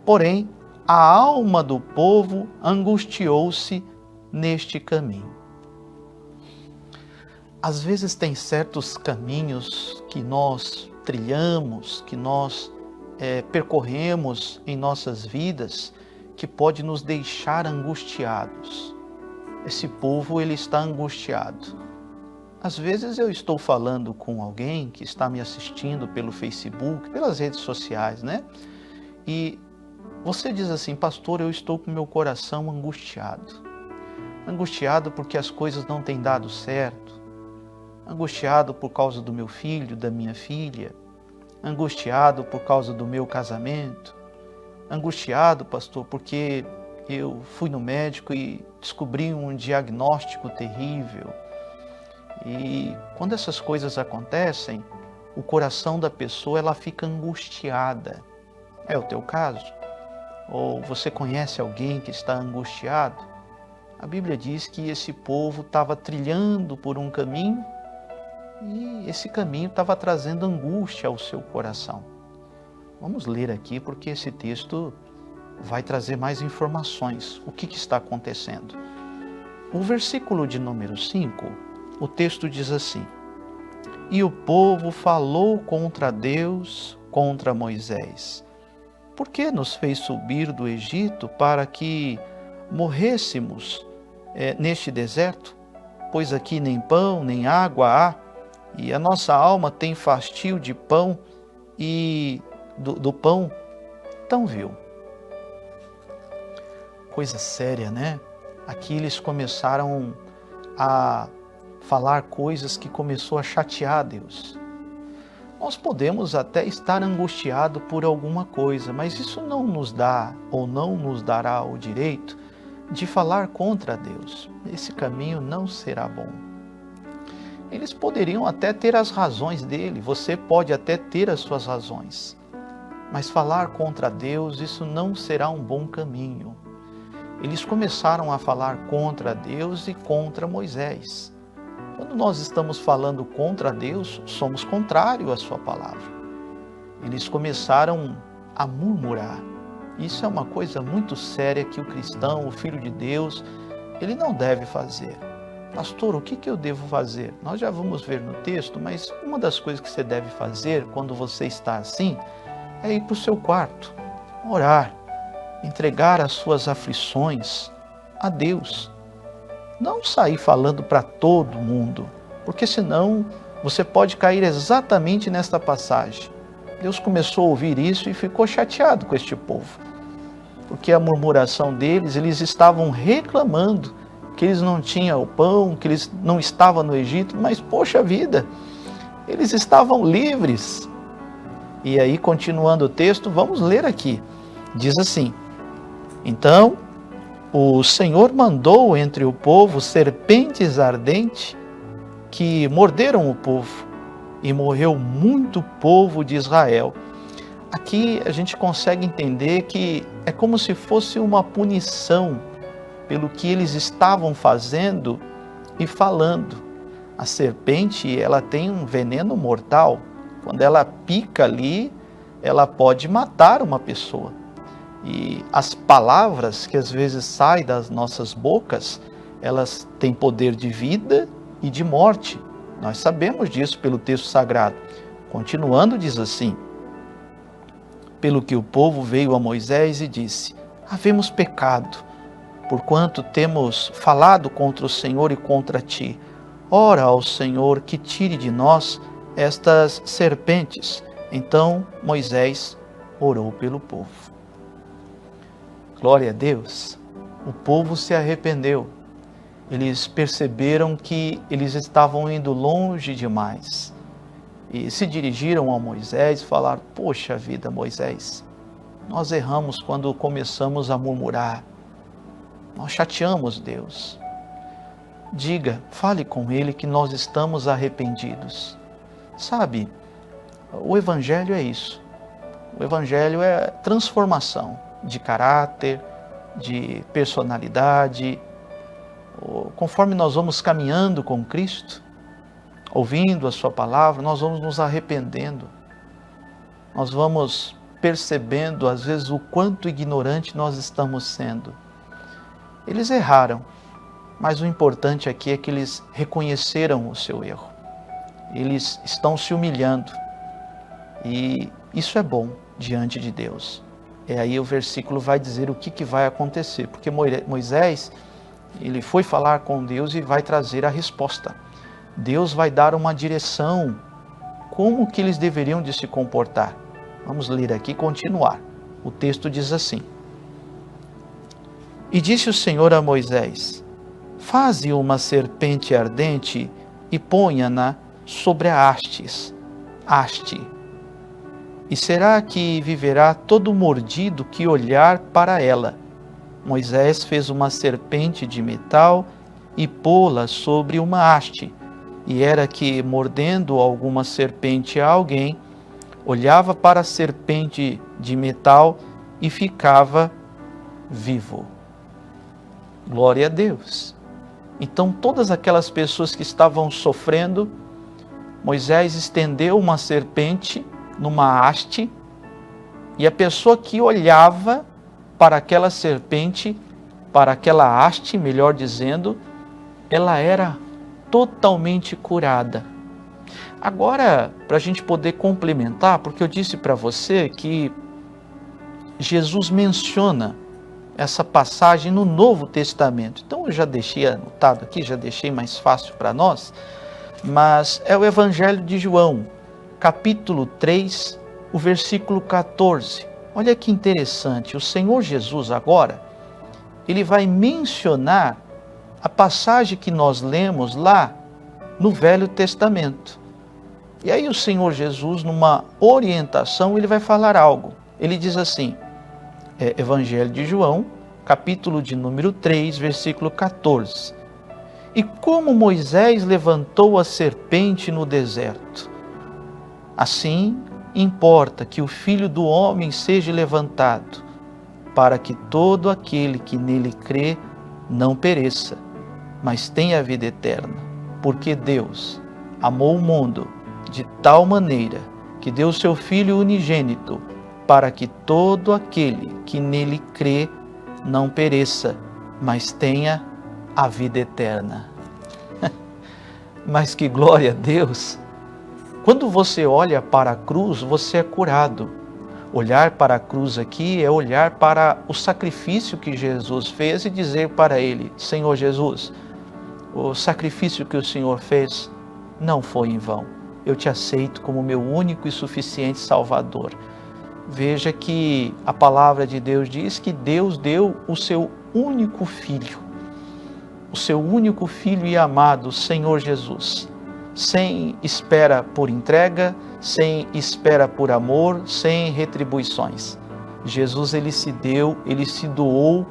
Porém, a alma do povo angustiou-se neste caminho. Às vezes tem certos caminhos que nós trilhamos, que nós percorremos em nossas vidas, que pode nos deixar angustiados. Esse povo, ele está angustiado. Às vezes eu estou falando com alguém que está me assistindo pelo Facebook, pelas redes sociais, né? E você diz assim: pastor, eu estou com meu coração angustiado. Angustiado porque as coisas não têm dado certo. Angustiado por causa do meu filho, da minha filha. Angustiado por causa do meu casamento. Angustiado, pastor, porque eu fui no médico e descobri um diagnóstico terrível. E quando essas coisas acontecem, o coração da pessoa, ela fica angustiada. É o teu caso? Ou você conhece alguém que está angustiado? A Bíblia diz que esse povo estava trilhando por um caminho e esse caminho estava trazendo angústia ao seu coração. Vamos ler aqui porque esse texto vai trazer mais informações. O que está acontecendo? O versículo de número 5, o texto diz assim: E o povo falou contra Deus, contra Moisés. Por que nos fez subir do Egito para que morrêssemos neste deserto? Pois aqui nem pão, nem água há, e a nossa alma tem fastio de pão e do pão tão vil. Coisa séria, né? Aqui eles começaram a falar coisas que começou a chatear Deus. Nós podemos até estar angustiados por alguma coisa, mas isso não nos dá ou não nos dará o direito de falar contra Deus. Esse caminho não será bom. Eles poderiam até ter as razões dele, você pode até ter as suas razões, mas falar contra Deus, isso não será um bom caminho. Eles começaram a falar contra Deus e contra Moisés. Quando nós estamos falando contra Deus, somos contrários à sua palavra. Eles começaram a murmurar. Isso é uma coisa muito séria que o cristão, o filho de Deus, ele não deve fazer. Pastor, o que eu devo fazer? Nós já vamos ver no texto, mas uma das coisas que você deve fazer quando você está assim, é ir para o seu quarto, orar, entregar as suas aflições a Deus. Não sair falando para todo mundo, porque senão você pode cair exatamente nesta passagem. Deus começou a ouvir isso e ficou chateado com este povo, porque a murmuração deles, eles estavam reclamando que eles não tinham o pão, que eles não estavam no Egito, mas poxa vida, eles estavam livres. E aí, continuando o texto, vamos ler aqui. Diz assim: Então o Senhor mandou entre o povo serpentes ardentes que morderam o povo, e morreu muito povo de Israel. Aqui a gente consegue entender que é como se fosse uma punição pelo que eles estavam fazendo e falando. A serpente, ela tem um veneno mortal. Quando ela pica ali, ela pode matar uma pessoa. E as palavras que às vezes saem das nossas bocas, elas têm poder de vida e de morte. Nós sabemos disso pelo texto sagrado. Continuando, diz assim: Pelo que o povo veio a Moisés e disse: Havemos pecado, porquanto temos falado contra o Senhor e contra ti. Ora ao Senhor que tire de nós estas serpentes. Então Moisés orou pelo povo. Glória a Deus. O povo se arrependeu. Eles perceberam que eles estavam indo longe demais. E se dirigiram a Moisés e falaram: Poxa vida, Moisés, nós erramos quando começamos a murmurar. Nós chateamos Deus. Fale com Ele que nós estamos arrependidos. Sabe, o Evangelho é isso. O Evangelho é transformação de caráter, de personalidade. Conforme nós vamos caminhando com Cristo, ouvindo a sua palavra, nós vamos nos arrependendo. Nós vamos percebendo, às vezes, o quanto ignorante nós estamos sendo. Eles erraram, mas o importante aqui é que eles reconheceram o seu erro. Eles estão se humilhando. E isso é bom diante de Deus. E aí o versículo vai dizer o que vai acontecer. Porque Moisés, ele foi falar com Deus e vai trazer a resposta. Deus vai dar uma direção, como que eles deveriam de se comportar. Vamos ler aqui e continuar. O texto diz assim: E disse o Senhor a Moisés: Faze uma serpente ardente e ponha-na sobre a haste. E será que viverá todo mordido que olhar para ela. Moisés fez uma serpente de metal e pô-la sobre uma haste. E era que, mordendo alguma serpente a alguém, olhava para a serpente de metal e ficava vivo. Glória a Deus! Então, todas aquelas pessoas que estavam sofrendo, Moisés estendeu uma serpente numa haste, e a pessoa que olhava para aquela serpente, para aquela haste, melhor dizendo, ela era totalmente curada. Agora, para a gente poder complementar, porque eu disse para você que Jesus menciona essa passagem no Novo Testamento. Então eu já deixei anotado aqui, já deixei mais fácil para nós, mas é o Evangelho de João, capítulo 3, o versículo 14. Olha que interessante, o Senhor Jesus agora, ele vai mencionar a passagem que nós lemos lá no Velho Testamento. E aí o Senhor Jesus, numa orientação, ele vai falar algo. Ele diz assim, Evangelho de João, capítulo de número 3, versículo 14. E como Moisés levantou a serpente no deserto, assim importa que o Filho do Homem seja levantado, para que todo aquele que nele crê não pereça, mas tenha a vida eterna. Porque Deus amou o mundo de tal maneira que deu seu Filho unigênito, para que todo aquele que nele crê não pereça, mas tenha a vida eterna. Mas que glória a Deus! Quando você olha para a cruz, você é curado. Olhar para a cruz aqui é olhar para o sacrifício que Jesus fez e dizer para ele: Senhor Jesus, o sacrifício que o Senhor fez não foi em vão. Eu te aceito como meu único e suficiente Salvador. Veja que a palavra de Deus diz que Deus deu o seu único Filho, o seu único Filho e amado, Senhor Jesus, sem espera por entrega, sem espera por amor, sem retribuições. Jesus, ele se deu, ele se doou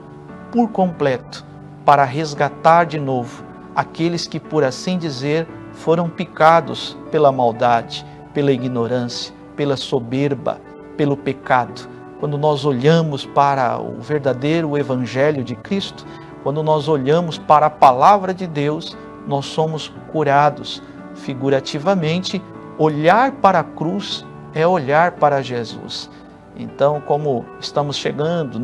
por completo para resgatar de novo aqueles que, por assim dizer, foram picados pela maldade, pela ignorância, pela soberba, pelo pecado. Quando nós olhamos para o verdadeiro Evangelho de Cristo, quando nós olhamos para a palavra de Deus, nós somos curados. Figurativamente, olhar para a cruz é olhar para Jesus. Então, como estamos chegando,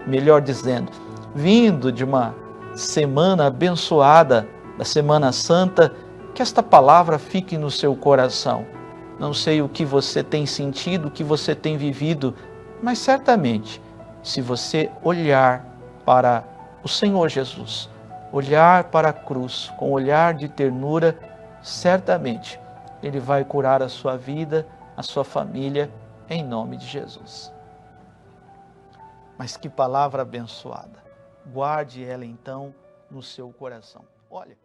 melhor dizendo, vindo de uma semana abençoada, da Semana Santa, que esta palavra fique no seu coração. Não sei o que você tem sentido, o que você tem vivido, mas certamente, se você olhar para o Senhor Jesus, olhar para a cruz com olhar de ternura, certamente Ele vai curar a sua vida, a sua família, em nome de Jesus. Mas que palavra abençoada! Guarde ela então no seu coração. Olha,